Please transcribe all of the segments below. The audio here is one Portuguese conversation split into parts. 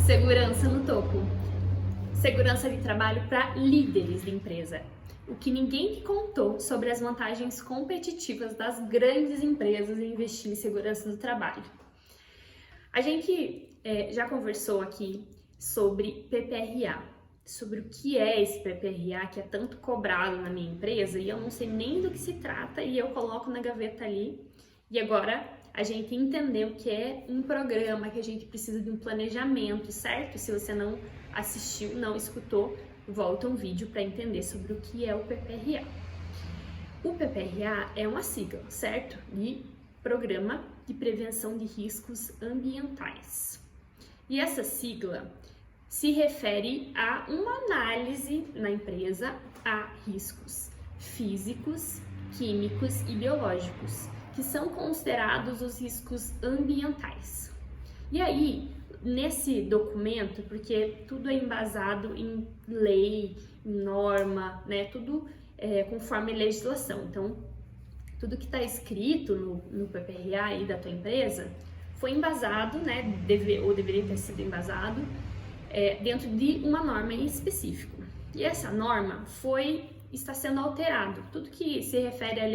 Segurança no topo. Segurança de trabalho para líderes de empresa. O que ninguém contou sobre as vantagens competitivas das grandes empresas em investir em segurança do trabalho. A gente já conversou aqui sobre PPRA, sobre o que é esse PPRA que é tanto cobrado na minha empresa e eu não sei nem do que se trata e eu coloco na gaveta ali. E agora a gente entendeu que é um programa, que a gente precisa de um planejamento, certo? Se você não assistiu, não escutou, volta um vídeo para entender sobre o que é o PPRA. O PPRA é uma sigla, certo? De Programa de Prevenção de Riscos Ambientais. E essa sigla se refere a uma análise na empresa a riscos físicos, químicos e biológicos, que são considerados os riscos ambientais. E aí, nesse documento, porque tudo é embasado em lei, em norma, né? Tudo conforme legislação. Então, tudo que está escrito no PPRA aí da tua empresa foi embasado, né? Ou deveria ter sido embasado dentro de uma norma em específico. E essa norma está sendo alterado. Tudo que se refere à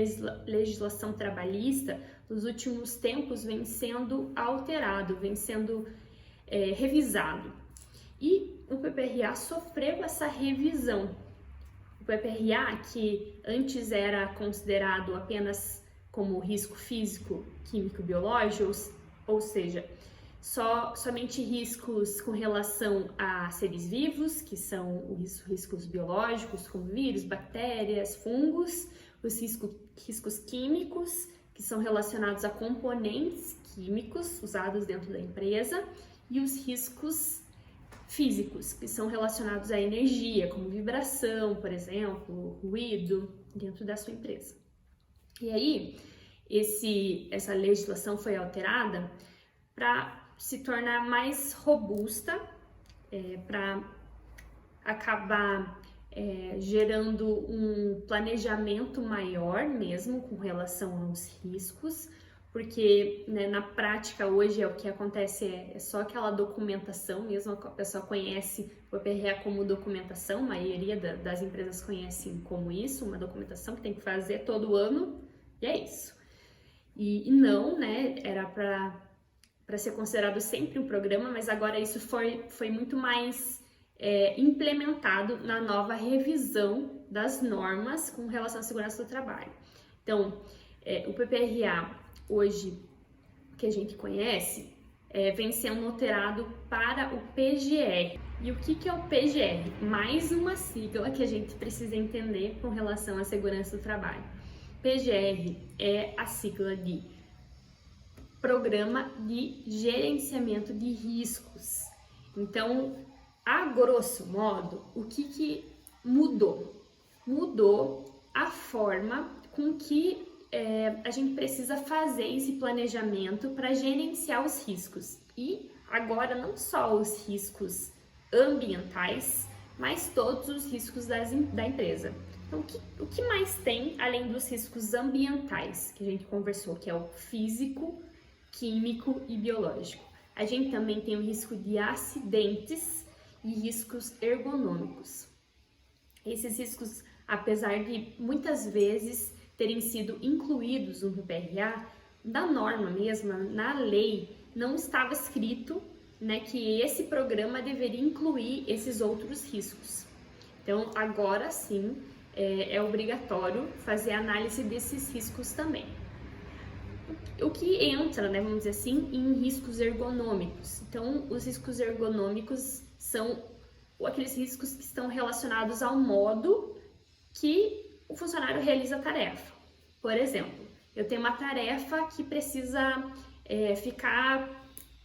legislação trabalhista, nos últimos tempos, vem sendo alterado, vem sendo revisado. E o PPRA sofreu essa revisão. O PPRA, que antes era considerado apenas como risco físico, químico, biológico, ou seja, somente riscos com relação a seres vivos, que são os riscos biológicos, como vírus, bactérias, fungos, os riscos químicos, que são relacionados a componentes químicos usados dentro da empresa, e os riscos físicos, que são relacionados à energia, como vibração, por exemplo, ruído, dentro da sua empresa. E aí, essa legislação foi alterada para se tornar mais robusta, para acabar gerando um planejamento maior mesmo com relação aos riscos, porque né, na prática hoje o que acontece é só aquela documentação mesmo, a pessoa conhece o PPRA como documentação, a maioria das empresas conhecem como isso, uma documentação que tem que fazer todo ano, e é isso. E não, né, era para ser considerado sempre um programa, mas agora isso foi muito mais implementado na nova revisão das normas com relação à segurança do trabalho. Então, o PPRA hoje, que a gente conhece, vem sendo alterado para o PGR. E o que é o PGR? Mais uma sigla que a gente precisa entender com relação à segurança do trabalho. PGR é a sigla de Programa de Gerenciamento de Riscos. Então, a grosso modo, o que mudou? Mudou a forma com que a gente precisa fazer esse planejamento para gerenciar os riscos. E agora não só os riscos ambientais, mas todos os riscos da empresa. Então, o que mais tem além dos riscos ambientais que a gente conversou, que é o físico, químico e biológico? A gente também tem o risco de acidentes e riscos ergonômicos. Esses riscos, apesar de muitas vezes terem sido incluídos no PPRA, da norma mesma, na lei, não estava escrito, né, que esse programa deveria incluir esses outros riscos. Então, agora sim, é obrigatório fazer análise desses riscos também. O que entra, né, vamos dizer assim, em riscos ergonômicos. Então, os riscos ergonômicos são aqueles riscos que estão relacionados ao modo que o funcionário realiza a tarefa. Por exemplo, eu tenho uma tarefa que precisa ficar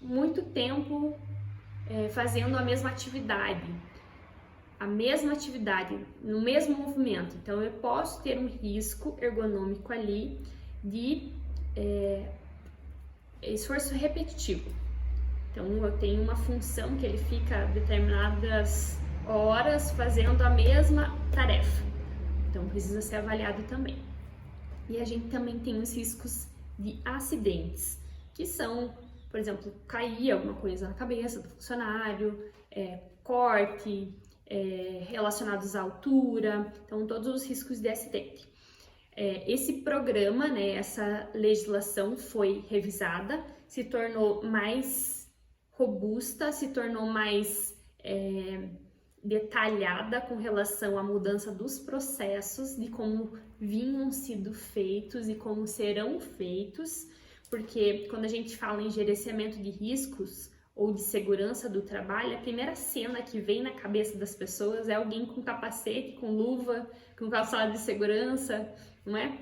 muito tempo fazendo a mesma atividade no mesmo movimento. Então, eu posso ter um risco ergonômico ali de esforço repetitivo. Então, eu tenho uma função que ele fica determinadas horas fazendo a mesma tarefa. Então, precisa ser avaliado também. E a gente também tem os riscos de acidentes, que são por exemplo, cair alguma coisa na cabeça do funcionário, corte, relacionados à altura, então todos os riscos de acidente. Esse programa, né, essa legislação foi revisada, se tornou mais robusta, se tornou mais detalhada com relação à mudança dos processos, de como vinham sido feitos e como serão feitos, porque quando a gente fala em gerenciamento de riscos ou de segurança do trabalho, a primeira cena que vem na cabeça das pessoas é alguém com capacete, com luva, com calçado de segurança, não é?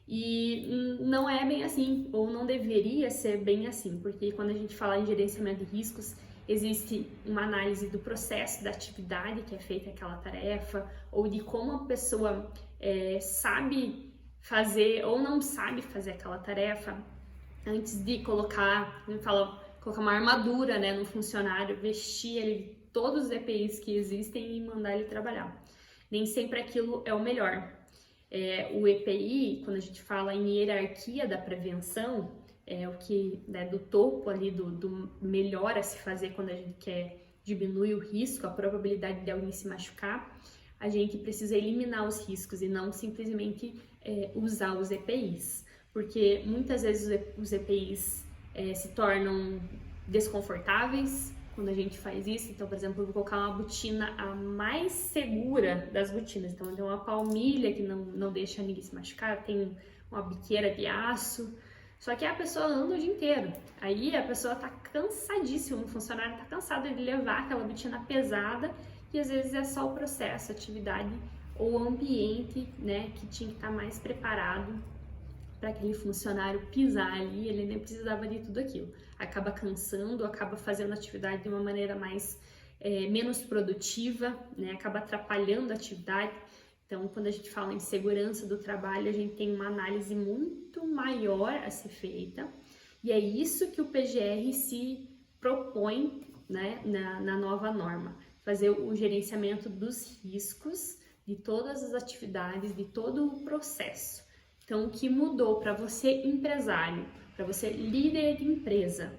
E não é bem assim, ou não deveria ser bem assim, porque quando a gente fala em gerenciamento de riscos, existe uma análise do processo, da atividade que é feita aquela tarefa, ou de como a pessoa sabe fazer ou não sabe fazer aquela tarefa, antes de colocar, colocar uma armadura, né, no funcionário, vestir ele todos os EPIs que existem e mandar ele trabalhar. Nem sempre aquilo é o melhor. O EPI, quando a gente fala em hierarquia da prevenção, o que, né, do topo ali, do melhor a se fazer quando a gente quer diminuir o risco, a probabilidade de alguém se machucar, a gente precisa eliminar os riscos e não simplesmente usar os EPIs, porque muitas vezes os EPIs se tornam desconfortáveis quando a gente faz isso. Então, por exemplo, eu vou colocar uma botina a mais segura das botinas, então tem uma palmilha que não deixa ninguém se machucar, tem uma biqueira de aço, só que a pessoa anda o dia inteiro, aí a pessoa tá cansadíssima, o funcionário tá cansado de levar aquela botina pesada, e às vezes é só o processo, a atividade ou o ambiente, né, que tinha que estar mais preparado para aquele funcionário pisar ali, ele nem precisava de tudo aquilo. Acaba cansando, acaba fazendo a atividade de uma maneira menos produtiva, né? Acaba atrapalhando a atividade. Então, quando a gente fala em segurança do trabalho, a gente tem uma análise muito maior a ser feita, e é isso que o PGR se propõe, né, na nova norma, fazer o gerenciamento dos riscos de todas as atividades, de todo o processo. Então, o que mudou para você empresário, para você líder de empresa?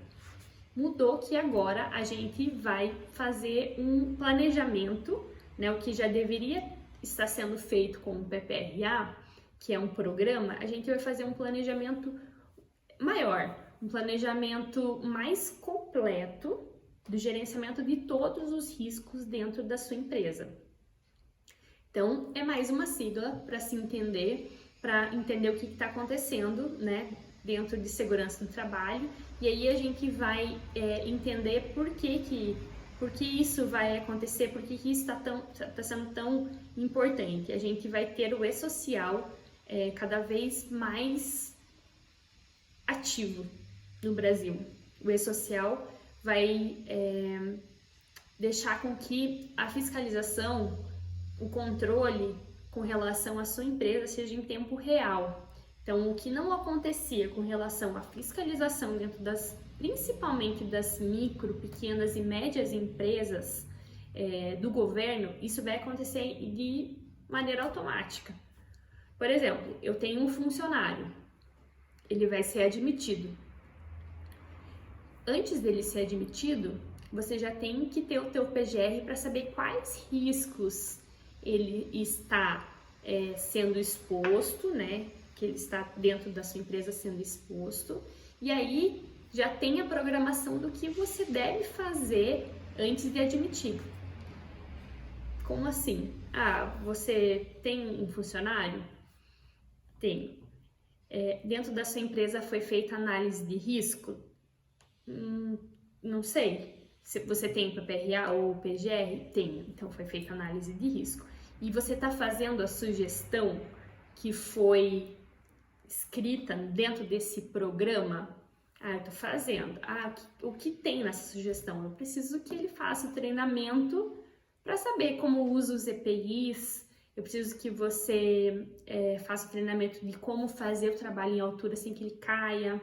Mudou que agora a gente vai fazer um planejamento, né, o que já deveria estar sendo feito com o PPRA, que é um programa, a gente vai fazer um planejamento maior, um planejamento mais completo do gerenciamento de todos os riscos dentro da sua empresa. Então, é mais uma sigla para se entender, para entender o que está acontecendo, né, dentro de segurança no trabalho, e aí a gente vai entender por que isso vai acontecer, por que isso está sendo tão importante. A gente vai ter o E-Social cada vez mais ativo no Brasil. O E-Social vai deixar com que a fiscalização, o controle com relação à sua empresa seja em tempo real. Então, o que não acontecia com relação à fiscalização dentro principalmente das micro, pequenas e médias empresas do governo, isso vai acontecer de maneira automática. Por exemplo, eu tenho um funcionário, ele vai ser admitido. Antes dele ser admitido, você já tem que ter o teu PGR para saber quais riscos ele está sendo exposto, né? Que ele está dentro da sua empresa sendo exposto. E aí já tem a programação do que você deve fazer antes de admitir. Como assim? Você tem um funcionário? Tem. Dentro da sua empresa foi feita análise de risco? Não sei. Se você tem PPRA ou PGR? Tem. Então foi feita análise de risco. E você está fazendo a sugestão que foi escrita dentro desse programa? Eu tô fazendo. O que tem nessa sugestão? Eu preciso que ele faça o treinamento para saber como usa os EPIs. Eu preciso que você faça o treinamento de como fazer o trabalho em altura sem que ele caia.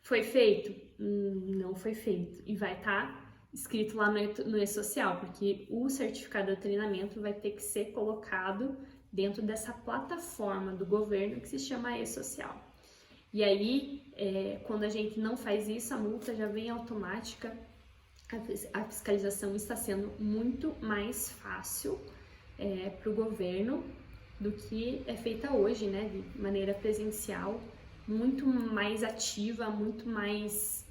Foi feito? Não foi feito. E vai estar escrito lá no E-Social, porque o certificado de treinamento vai ter que ser colocado dentro dessa plataforma do governo que se chama E-Social. E aí, quando a gente não faz isso, a multa já vem automática. A fiscalização está sendo muito mais fácil para o governo do que é feita hoje, né, de maneira presencial, muito mais ativa, muito mais